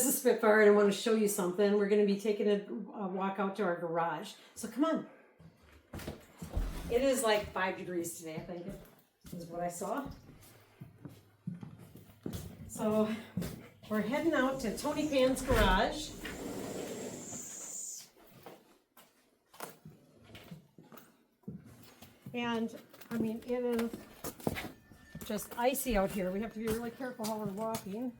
this is Spitfire, and I want to show you something. We're going to be taking a walk out to our garage. So come on. It is like 5 degrees today, I think, is what I saw. So we're heading out to Tony Pan's garage. And, I mean, it is just icy out here. We have to be really careful how we're walking.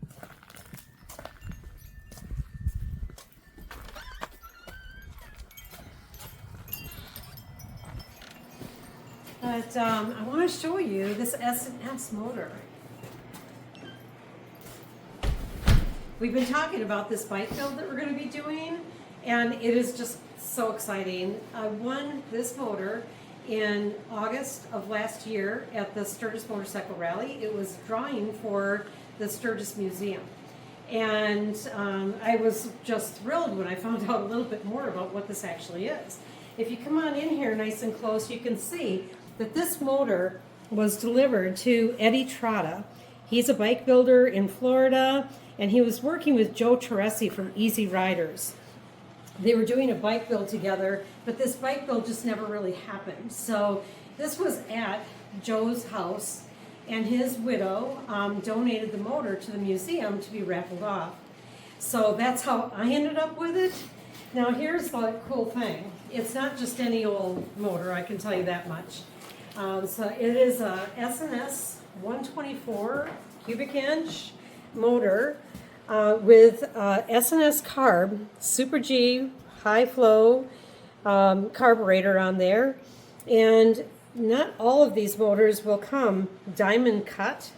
But I want to show you this S&S motor. We've been talking about this bike build that we're going to be doing, and it is just so exciting. I won this motor in August of last year at the Sturgis Motorcycle Rally. It was drawing for the Sturgis Museum. And I was just thrilled when I found out a little bit more about what this actually is. If you come on in here nice and close, you can see that this motor was delivered to Eddie Trotta. He's a bike builder in Florida, and he was working with Joe Teresi from Easy Riders. They were doing a bike build together, but this bike build just never really happened. So this was at Joe's house, and his widow donated the motor to the museum to be raffled off. So that's how I ended up with it. Now here's the cool thing. It's not just any old motor, I can tell you that much. So it is a S&S 124 cubic inch motor with S&S carb, Super G high flow carburetor on there. And not all of these motors will come diamond cut,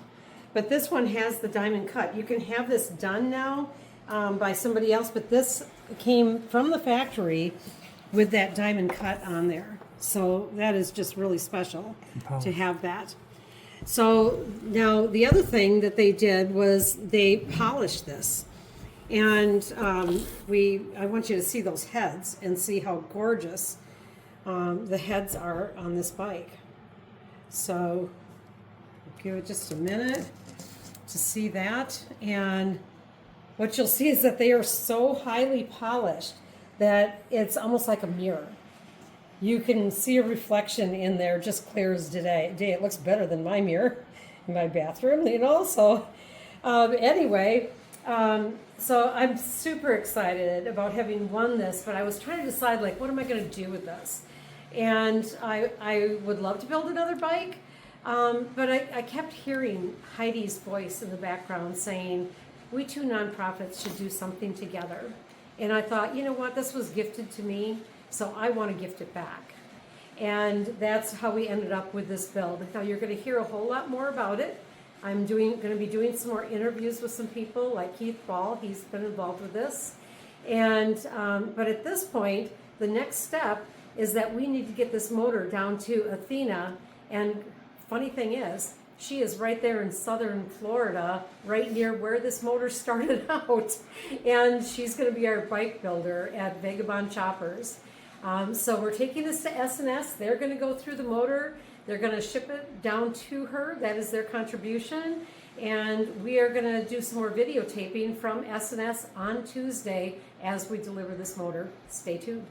but this one has the diamond cut. You can have this done now by somebody else, but this came from the factory with that diamond cut on there. So that is just really special to have that. So now the other thing that they did was they polished this. And I want you to see those heads and see how gorgeous the heads are on this bike. So give it just a minute to see that. And what you'll see is that they are so highly polished that it's almost like a mirror. You can see a reflection in there just clear as day. It looks better than my mirror in my bathroom, you know. So anyway, so I'm super excited about having won this, but I was trying to decide, like, what am I going to do with this? And I would love to build another bike, but I kept hearing Heidi's voice in the background saying, we two nonprofits should do something together. And I thought, you know what, this was gifted to me, so I want to gift it back. And that's how we ended up with this build. Now you're going to hear a whole lot more about it. I'm going to be doing some more interviews with some people like Keith Ball. He's been involved with this. And but at this point, the next step is that we need to get this motor down to Athena. And funny thing is, she is right there in southern Florida, right near where this motor started out. And she's going to be our bike builder at Vagabond Choppers. So we're taking this to S&S. They're going to go through the motor. They're going to ship it down to her. That is their contribution. And we are going to do some more videotaping from S&S on Tuesday as we deliver this motor. Stay tuned.